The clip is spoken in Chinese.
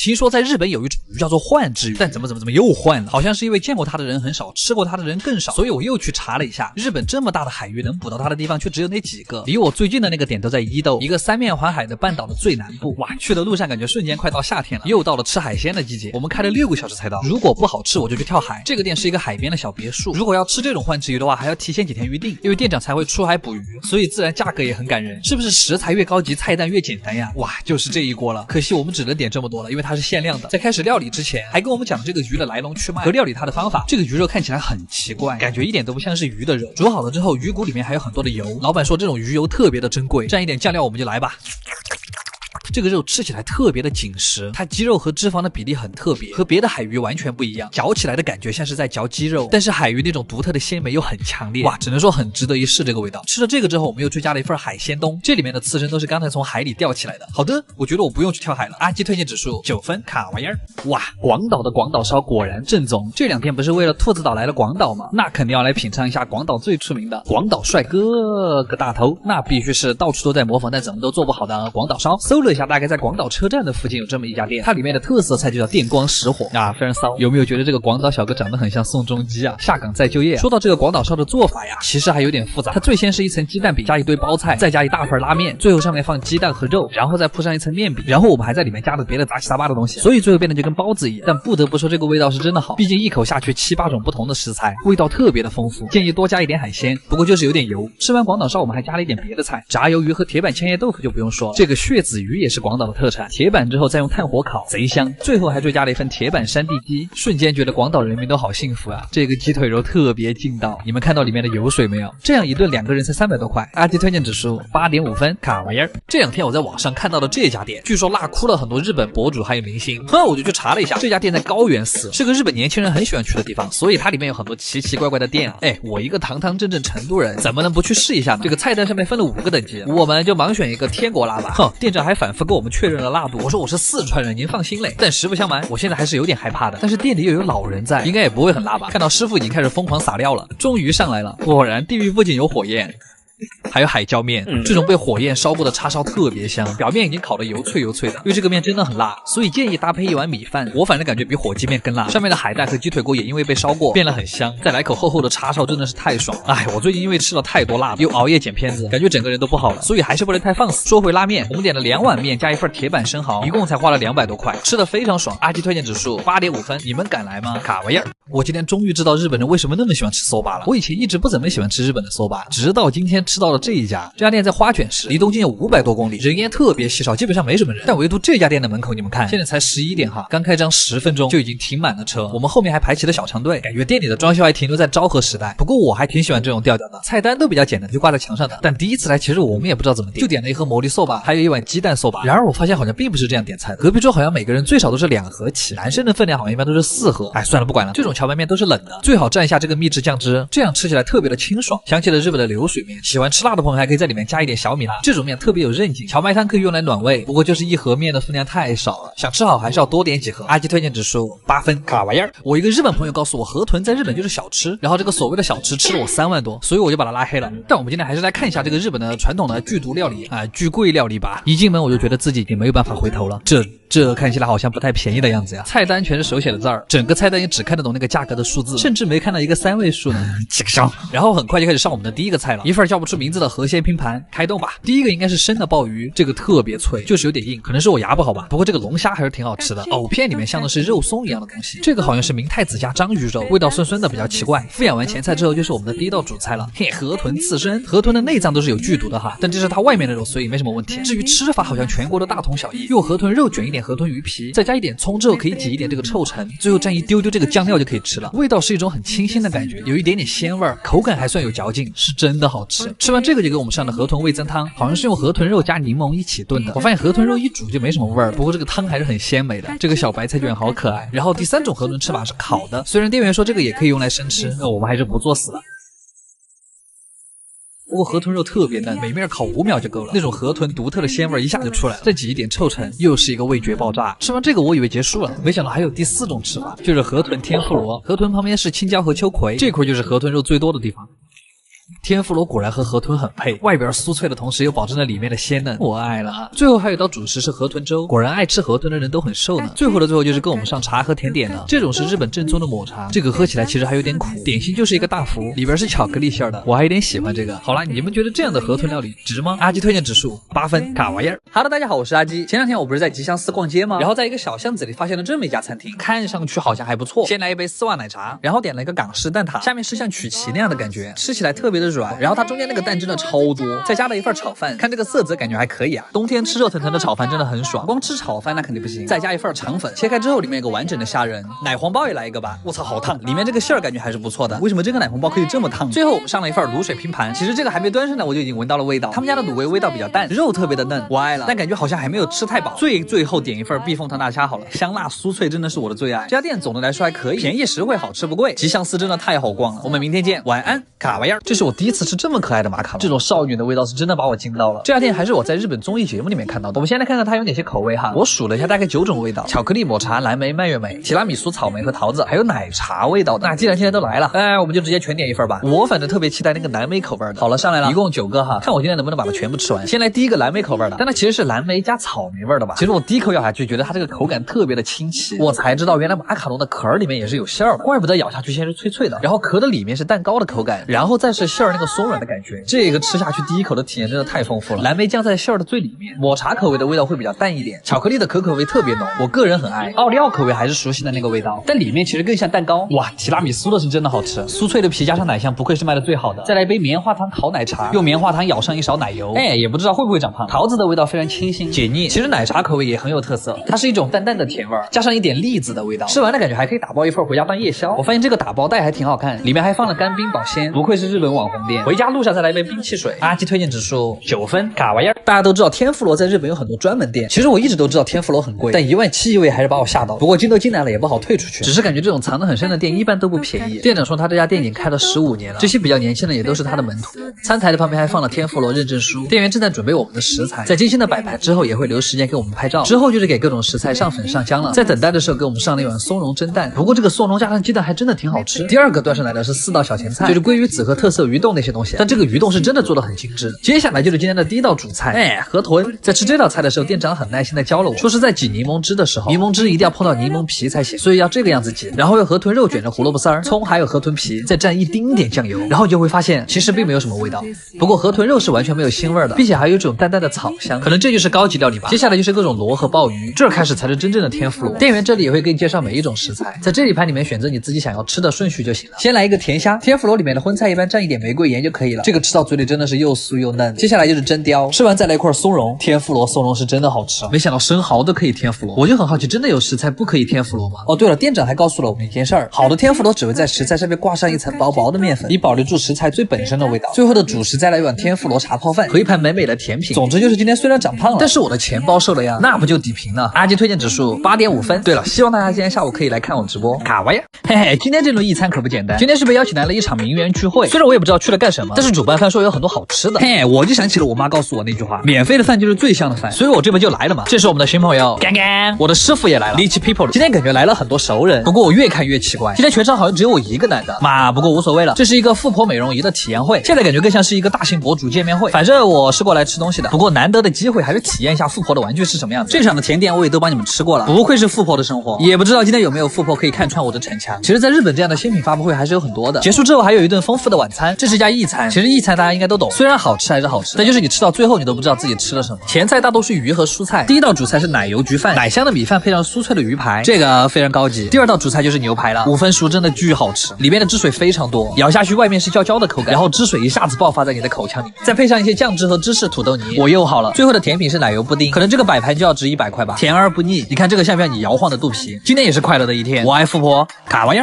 听说在日本有一种鱼叫做幻之鱼，但怎么又换了？好像是因为见过它的人很少，吃过它的人更少，所以我又去查了一下，日本这么大的海域，能捕到它的地方却只有那几个。离我最近的那个点都在伊豆，一个三面环海的半岛的最南部。哇，去的路上感觉瞬间快到夏天了，又到了吃海鲜的季节。我们开了6个小时才到，如果不好吃我就去跳海。这个店是一个海边的小别墅，如果要吃这种幻之鱼的话，还要提前几天预定，因为店长才会出海捕鱼，所以自然价格也很感人。是不是食材越高级，菜单越简单呀？哇，就是这一锅了。可惜我们只能点这么多了，因为它是限量的。在开始料理之前，还跟我们讲这个鱼的来龙去脉和料理它的方法。这个鱼肉看起来很奇怪，感觉一点都不像是鱼的肉。煮好了之后，鱼骨里面还有很多的油。老板说这种鱼油特别的珍贵，蘸一点酱料我们就来吧。这个肉吃起来特别的紧实，它肌肉和脂肪的比例很特别，和别的海鱼完全不一样，嚼起来的感觉像是在嚼鸡肉，但是海鱼那种独特的鲜美又很强烈。哇，只能说很值得一试这个味道。吃了这个之后，我们又追加了一份海鲜冬，这里面的刺身都是刚才从海里钓起来的。好的，我觉得我不用去跳海了。阿基推荐指数9分，卡玩意儿。哇，广岛的广岛烧果然正宗。这2天不是为了兔子岛来了广岛吗？那肯定要来品尝一下广岛最出名的广岛帅哥个大头，那必须是到处都在模仿但怎么都做不好的广岛烧。搜了一下，大概在广岛车站的附近有这么一家店，它里面的特色菜就叫电光石火啊，非常骚。有没有觉得这个广岛小哥长得很像宋仲基啊？下岗再就业。说到这个广岛烧的做法呀，其实还有点复杂。它最先是一层鸡蛋饼加一堆包菜，再加一大份拉面，最后上面放鸡蛋和肉，然后再铺上一层面饼，然后我们还在里面加了别的杂七杂八的东西，所以最后变得就跟包子一样。但不得不说这个味道是真的好，毕竟一口下去7、8种不同的食材，味道特别的丰富，建议多加一点海鲜，不过就是有点油。吃完广岛烧我们还加了一点别的菜，炸鱿鱼和铁板千叶豆腐就不用说了，这个血子鱼也是广岛的特产，铁板之后再用炭火烤，贼香。最后还追加了一份铁板山地鸡，瞬间觉得广岛人民都好幸福啊！这个鸡腿肉特别劲道，你们看到里面的油水没有？这样一顿2个人才300多块，阿基推荐指数8.5分，卡玩意儿。这2天我在网上看到的这家店，据说辣哭了很多日本博主还有明星，我就去查了一下，这家店在高原寺，是个日本年轻人很喜欢去的地方，所以它里面有很多奇奇怪怪的店啊。我一个堂堂正正成都人，怎么能不去试一下呢？这个菜单上面分了5个等级，我们就盲选一个天国辣吧。店长还反复跟我们确认了辣度，我说我是四川人，您放心嘞。但实不相瞒，我现在还是有点害怕的。但是店里又有老人在，应该也不会很辣吧？看到师傅已经开始疯狂撒料了，终于上来了，果然地狱不仅有火焰。还有海椒面，这种被火焰烧过的叉烧特别香，表面已经烤得油脆油脆的，因为这个面真的很辣，所以建议搭配一碗米饭。我反正感觉比火鸡面更辣，上面的海带和鸡腿骨也因为被烧过变得很香，再来口厚厚的叉烧真的是太爽。我最近因为吃了太多辣，又熬夜剪片子，感觉整个人都不好了，所以还是不能太放肆。说回拉面，我们点了2碗面加一份铁板生蚝，一共才花了200多块，吃得非常爽。阿基推荐指数8.5分，你们敢来吗？卡玩意儿。我今天终于知道日本人为什么那么喜欢吃soba了，我以前一直不怎么喜欢吃日本的soba，直到今天吃到了这一家。这家店在花卷市，离东京有500多公里，人烟特别稀少，基本上没什么人。但唯独这家店的门口，你们看，现在才11点哈，刚开张10分钟就已经停满了车，我们后面还排起了小长队，感觉店里的装修还停留在昭和时代。不过我还挺喜欢这种调调的，菜单都比较简单，就挂在墙上的。但第一次来，其实我们也不知道怎么点，就点了一盒魔力soba，还有一碗鸡蛋soba。然而我发现好像并不是这样点菜的，隔壁桌好像每个人最少都是2盒起，男生的分量好像一般都是4盒。算了不管了，这种荞麦面都是冷的，最好蘸一下这个秘制酱汁，这样吃起来特别的清爽。想起了日本的流水面，喜欢吃辣的朋友还可以在里面加一点小米辣，这种面特别有韧劲。荞麦汤可以用来暖胃，不过就是一盒面的分量太少了，想吃好还是要多点几盒。阿基推荐指数8分，卡玩意儿。我一个日本朋友告诉我，河豚在日本就是小吃，然后这个所谓的小吃吃了我3万多，所以我就把他拉黑了。但我们今天还是来看一下这个日本的传统的剧毒料理巨贵料理吧。一进门我就觉得自己已经没有办法回头了，这看起来好像不太便宜的样子呀。菜单全是手写的字儿，整个菜单也只看得懂那个价格的数字，甚至没看到一个3位数呢。然后很快就开始上我们的第一个菜了，一份叫不出名字的河鲜拼盘，开动吧。第一个应该是生的鲍鱼，这个特别脆，就是有点硬，可能是我牙不好吧。不过这个龙虾还是挺好吃的，藕片里面像的是肉松一样的东西，这个好像是明太子加章鱼肉，味道酸酸的，比较奇怪。敷衍完前菜之后就是我们的第一道主菜了，河豚刺身。河豚的内脏都是有剧毒的哈，但这是它外面的肉，所以没什么问题。至于吃法好像全国都大同小异，用河豚肉卷一点河豚鱼皮，再加一点葱之后可以挤一点这个臭橙，最后蘸一丢丢这个酱料就可以吃了。味道是一种很清新的感觉，有一点点鲜味，口感还算有嚼劲，是真的好吃。吃完这个就给我们上的河豚味增汤，好像是用河豚肉加柠檬一起炖的。我发现河豚肉一煮就没什么味儿，不过这个汤还是很鲜美的。这个小白菜卷好可爱。然后第3种河豚吃法是烤的，虽然店员说这个也可以用来生吃，那我们还是不作死了。不过河豚肉特别嫩，每面烤5秒就够了，那种河豚独特的鲜味一下就出来了。再挤一点臭橙，又是一个味觉爆炸。吃完这个我以为结束了，没想到还有第4种吃法，就是河豚天妇罗。河豚旁边是青椒和秋葵，这块就是河豚肉最多的地方。天妇罗果然和河豚很配，外边酥脆的同时又保证了里面的鲜嫩，我爱了。最后还有一道主食是河豚粥，果然爱吃河豚的人都很瘦呢。最后的最后就是跟我们上茶和甜点了，这种是日本正宗的抹茶，这个喝起来其实还有点苦。点心就是一个大福，里边是巧克力馅的，我还有点喜欢这个。好了，你们觉得这样的河豚料理值吗？阿基推荐指数8分，卡玩意儿。Hello， 大家好，我是阿基。前两天我不是在吉祥寺逛街吗？然后在一个小巷子里发现了这么一家餐厅，看上去好像还不错。先来一杯丝袜奶茶，然后点了一个港式蛋挞，下面是像曲奇那样的感觉，吃起来特别的软，然后它中间那个蛋真的超多，再加了一份炒饭，看这个色泽感觉还可以啊。冬天吃热腾腾的炒饭真的很爽，光吃炒饭那肯定不行，再加一份肠粉，切开之后里面有个完整的虾仁，奶黄包也来一个吧。我操，好烫，里面这个馅儿感觉还是不错的。为什么这个奶黄包可以这么烫？最后我们上了一份卤水拼盘，其实这个还没端上来我就已经闻到了味道，他们家的卤味味道比较淡，肉特别的嫩，我爱了，但感觉好像还没有吃太饱。最后点一份避风塘大虾好了，香辣酥脆真的是我的最爱。这家店总的来说还可以，便宜实惠，好吃不贵。吉祥寺真的太好逛了，我们明天见，晚安，卡玩意儿。这是我第一次吃这么可爱的马卡龙，这种少女的味道是真的把我惊到了。这家店还是我在日本综艺节目里面看到的。我们先来看看它有哪些口味哈，我数了一下，大概9种味道：巧克力、抹茶、蓝莓、蔓越莓、提拉米苏、草莓和桃子，还有奶茶味道的。那既然现在都来了，我们就直接全点一份吧。我反正特别期待那个蓝莓口味的。好了，上来了，一共9个哈，看我今天能不能把它全部吃完。先来第一个蓝莓口味的，但它其实是蓝莓加草莓味的吧。其实我第一口咬下去，觉得它这个口感特别的清奇，我才知道原来马卡龙的壳里面也是有馅儿的，怪不得咬下去先是脆脆的，然后壳的里面是蛋糕的口感，然后再是馅儿那个松软的感觉。这个吃下去第一口的体验真的太丰富了。蓝莓酱在馅儿的最里面，抹茶口味的味道会比较淡一点，巧克力的可可味特别浓，我个人很爱。奥利奥口味还是熟悉的那个味道，但里面其实更像蛋糕。哇，提拉米苏的是真的好吃，酥脆的皮加上奶香，不愧是卖的最好的。再来一杯棉花糖烤奶茶，用棉花糖舀上一勺奶油，也不知道会不会长胖。桃子的味道非常清新解腻，其实奶茶口味也很有特色，它是一种淡淡的甜味儿，加上一点栗子的味道，吃完的感觉还可以打包一份回家当夜宵。我发现这个打包袋还挺好看，里面还放了干冰保鲜，不愧是日本网红店。回家路上再来一杯冰汽水，阿基推荐指数9分，卡玩意儿。大家都知道天妇罗在日本有很多专门店，其实我一直都知道天妇罗很贵，但17000一位还是把我吓到。不过进都进来了也不好退出去，只是感觉这种藏得很深的店一般都不便宜。店长说他这家店已经开了15年了，这些比较年轻的也都是他的门徒。餐台的旁边还放了天妇罗认证书，店员正在准备我们的食材，在精心的摆盘之后也会留时间给我们拍照，之后就是给各种食材上粉上香了。在等待的时候给我们上了一碗松茸蒸蛋，不过这个松茸加上鸡蛋还真的挺好吃。第二个端上来的是4道小前菜，就是鲑鱼子和特色鱼冻那些东西，但这个鱼冻是真的做的很精致。接下来就是今天的第一道主菜，河豚。在吃这道菜的时候，店长很耐心的教了我，说是在挤柠檬汁的时候，柠檬汁一定要碰到柠檬皮才行，所以要这个样子挤，然后用河豚肉卷着胡萝卜丝儿、葱还有河豚皮，再蘸一丁点酱油，然后你就会发现其实并没有什么味道。不过河豚肉是完全没有腥味的，并且还有一种淡淡的草香，可能这就是高级料理吧。接下来就是各种螺和鲍鱼，这儿开始才是真正的天妇罗。店员这里也会给你介绍每一种食材，在这里盘里面选择你自己想要吃的顺序就行了。先来一个甜虾，天妇罗里面的荤菜一般蘸一点玫瑰盐就可以了，这个吃到嘴里真的是又酥又嫩。接下来就是蒸鲷，吃完再来一块松茸，天妇罗松茸是真的好吃，没想到生蚝都可以天妇罗，我就很好奇，真的有食材不可以天妇罗吗？哦对了，店长还告诉了我们一件事儿，好的天妇罗只会在食材上面挂上一层薄薄的面粉，以保留住食材最本身的味道。最后的主食再来一碗天妇罗茶泡饭和一盘美美的甜品。总之就是今天虽然长胖了，但是我的钱包瘦了呀，那不就底平了。阿基推荐指数8.5分。对了，希望大家今天下午可以来看我直播，卡哇呀！嘿嘿，今天这轮一餐可不简单，今天是被邀请来了一场名媛聚会，虽然我也不知道去了干什么，但是主办方说有很多好吃的，嘿，我就想起了我妈告诉我那句话，免费的饭就是最香的饭，所以我这边就来了嘛。这是我们的新朋友干干，我的师傅也来了 Lichi People， 今天感觉来了很多熟人，不过我越看越奇怪，今天全场好像只有我一个男的嘛，不过无所谓了，这是一个富婆美容仪的体验会，现在感觉更像是一个大型博主见面会，反正我是过来吃东西的，不过难得的机会还是体验一下富婆的玩具是什么样子。这场的甜点我也都帮你们吃过了，不愧是富婆的生活，也不知道今天有没有富婆可以看穿我的逞强。其实在日本这样的新品发布会还是有很多的，结束之后还有一顿丰富的晚餐，这是一家意餐，其实意餐大家应该都懂，虽然好吃还是好吃，但就是你吃到最后你都不知道自己吃了什么。前菜大多是鱼和蔬菜，第一道主菜是奶油焗饭，奶香的米饭配上酥脆的鱼排，这个非常高级。第二道主菜就是牛排了，5分熟真的巨好吃，里面的汁水非常多，咬下去外面是焦焦的口感，然后汁水一下子爆发在你的口腔里面，再配上一些酱汁和芝士土豆泥，我又好了。最后的甜品是奶油布丁，可能这个摆盘就要值100块吧，甜而不腻。你看这个像不像你摇晃的肚皮？今天也是快乐的一天，我爱富婆，卡玩意儿。